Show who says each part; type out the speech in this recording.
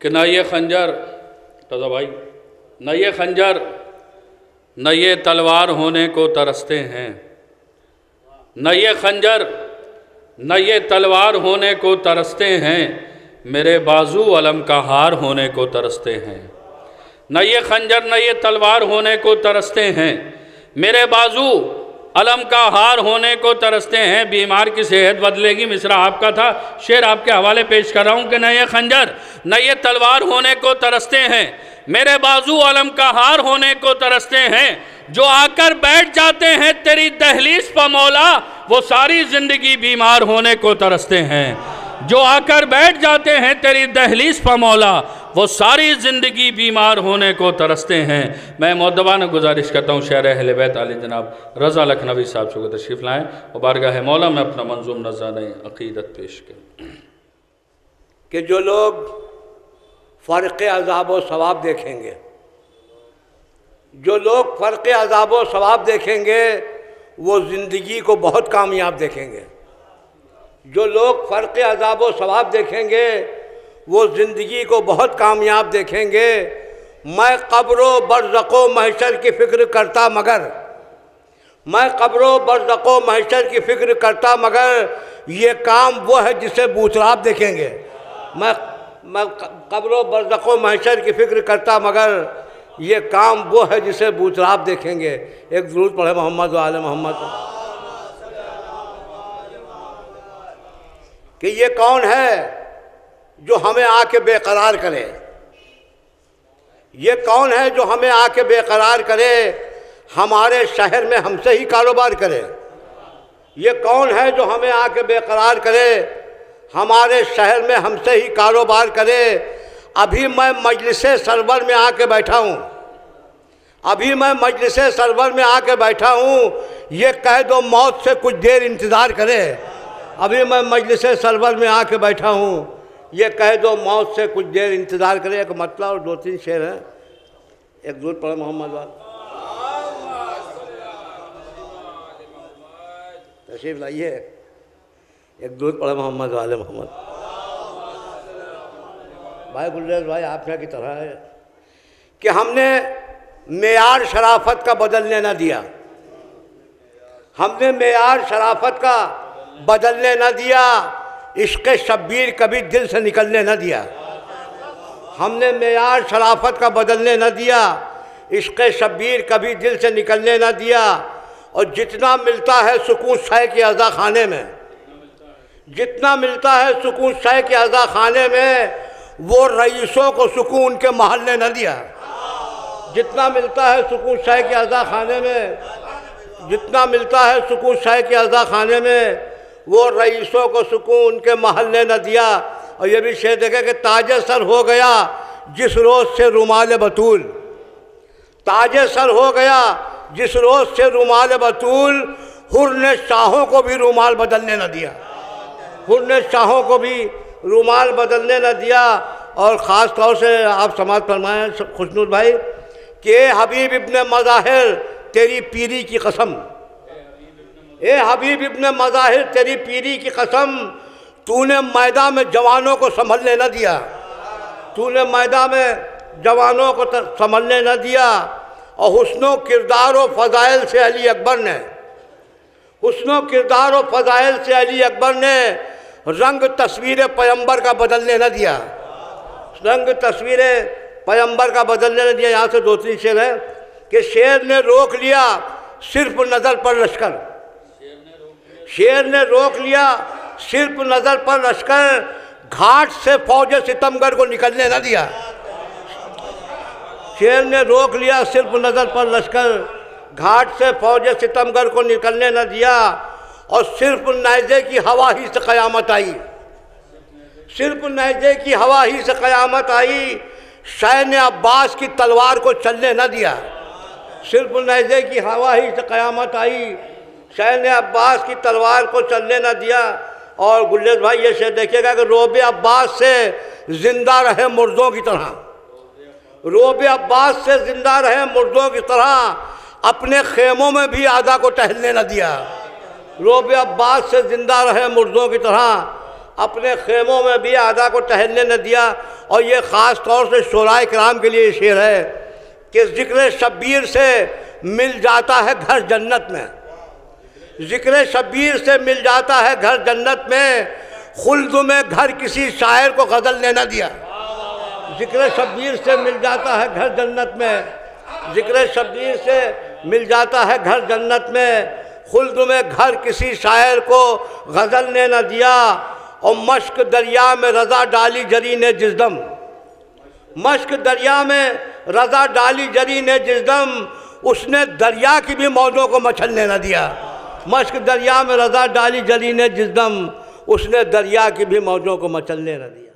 Speaker 1: कि न ये खंजर तज़ा भाई, न ये खंजर न ये तलवार होने को तरसते हैं, न ये खंजर न ये तलवार होने को तरसते हैं, मेरे बाजू अलम का हार होने को तरसते हैं। न ये खंजर न ये तलवार होने को तरसते हैं, मेरे बाजू अलम का हार होने को तरसते हैं। बीमार की सेहत बदलेगी, मिसरा आपका था, शेर आपके हवाले पेश कर रहा हूँ कि न ये खंजर न ये तलवार होने को तरसते हैं, मेरे बाजू अलम का हार होने को तरसते हैं। जो आकर बैठ जाते हैं तेरी दहलीज पर मौला, वो सारी ज़िंदगी बीमार होने को तरसते हैं। जो आकर बैठ जाते हैं तेरी दहलीज पर मौला, वो सारी ज़िंदगी बीमार होने को तरसते हैं। मैं मुअद्दबाना गुजारिश करता हूँ शहर अहले बैत आले जनाब रज़ा लखनवी साहब को तशरीफ़ लाएँ और बारगाह मौला में अपना मंजूम नज़ारे अक़ीदत पेश करें।
Speaker 2: कि जो लोग फ़र्क़ अज़ाब व सवाब देखेंगे, जो लोग फ़र्क़ अज़ाब व सवाब देखेंगे वो ज़िंदगी को बहुत कामयाब देखेंगे। जो लोग फ़र्क़ अज़ाब व सवाब देखेंगे वो ज़िंदगी को बहुत कामयाब देखेंगे। मैं क़ब्र व बरज़ख़ व महशर की फ़िक्र करता मगर, मैं क़ब्र व बरज़ख़ व महशर की फ़िक्र करता मगर ये काम वो है जिसे बूतराब देखेंगे। मैं क़ब्र व बरज़ख़ व महशर की फ़िक्र करता मगर ये काम वो है जिसे बूतराब देखेंगे। एक दुरूद पढ़े मोहम्मद व आले मोहम्मद। कि ये कौन है जो हमें आके बेकरार करे, ये कौन है जो हमें आके बेकरार करे, हमारे शहर में हमसे ही कारोबार करे। ये कौन है जो हमें आके बेकरार करे, हमारे शहर में हमसे ही कारोबार करे। अभी मैं मजलिसे सरवर में आके बैठा हूँ, अभी मैं मजलिसे सरवर में आके बैठा हूँ, ये कह दो मौत से कुछ देर इंतज़ार करे। अभी मैं मजलिसे सरवर में आके बैठा हूँ, ये कह दो मौत से कुछ देर इंतज़ार करे। एक मतलब और दो तीन शेर हैं, एक दूर पढ़े मोहम्मद वाल तशरीफ़ लाइए, एक दूर पढ़े मोहम्मद वाले मोहम्मद। भाई गुलरेज भाई आपने की तरह है कि हमने मेयार शराफत का बदलने न दिया, हमने मेयार शराफत का बदलने न दिया, इश्क़ शब्बीर कभी दिल से निकलने न दिया। हमने मेयार शराफत का बदलने न दिया, इश्क़ शब्बीर कभी दिल से निकलने न दिया। और जितना मिलता है सुकून शय के अज़ा खाने में, जितना मिलता है सुकून शय के अज़ा खाने में, वो रईसों को सुकून के महल ने न दिया। जितना मिलता है सुकून शय के अज़ा खाने में, जितना मिलता है सुकून शय के अज़ा खाने में, वो रईसों को सुकून के महल ने न दिया। और ये भी शेर देखे कि ताजे सर हो गया जिस रोज़ से रुमाल बतूल, ताजे सर हो गया जिस रोज़ से रुमाल बतूल, हुर ने शाहों को भी रुमाल बदलने न दिया, हुर ने शाहों को भी रुमाल बदलने न दिया। और ख़ास तौर से आप समाज फरमाएँ खुशनूर भाई कि हबीब इब्ने मज़ाहिर तेरी पीरी की कसम, ए हबीब इब्ने मज़ाहिर तेरी पीरी की कसम, तूने मैदान में जवानों को संभलने न दिया, तूने मैदान में जवानों को संभलने न दिया। और हुस्नो किरदार व फ़ज़ाइल से अली अकबर ने, हुस्नो किरदार व फ़ज़ाइल से अली अकबर ने रंग तस्वीर पैगंबर का बदलने न दिया, रंग तस्वीर पैगंबर का बदलने न दिया। यहाँ से दो तीन शेर है कि शेर ने रोक लिया सिर्फ नज़र पर लश्कर, शेर ने रोक लिया सिर्फ नज़र पर लश्कर, घाट से फौज सितमगर को निकलने न दिया। शेर ने रोक लिया सिर्फ नज़र पर लश्कर, घाट से फौज सितमगर को निकलने न दिया। और सिर्फ नेज़े की हवा ही से क़यामत आई, सिर्फ नेज़े की हवा ही से क़यामत आई, शैन अब्बास की तलवार को चलने न दिया। सिर्फ नेज़े की हवा ही से क़यामत आई, शैन अब्बास की तलवार को चलने न दिया। और गुल्लेस भाई ये शेर देखिएगा कि रोब अब्बास से ज़िंदा रहे मुर्दों की तरह, रोब अब्बास से ज़िंदा रहे मुर्दों की तरह, अपने खेमों में भी आदा को टहलने न दिया। रोब अब्बास से ज़िंदा रहे मुर्दों की तरह, अपने खेमों में भी आदा को टहलने न दिया। और ये ख़ास तौर से शोराए किराम के लिए शेर है कि ज़िक्र शब्बीर से मिल जाता है घर जन्नत में, ज़िक्र शब्बीर से मिल जाता है घर जन्नत में, खुल्द में घर किसी शायर को गज़ल ने न दिया। ज़िक्र शब्बीर से मिल जाता है घर जन्नत में, ज़िक्र शब्बीर से मिल जाता है घर जन्नत में, खुल्द में घर किसी शायर को गज़ल ने न दिया। और मश्क दरिया में रज़ा डाली जरी ने जिस दम, मश्क दरिया में रज़ा डाली जरी ने जिस दम, उसने दरिया की भी मौजों को मचलने न दिया। मश्क दरिया में रज़ा डाली जरी ने जिस दम, उसने दरिया की भी मौजों को मचलने न दिया।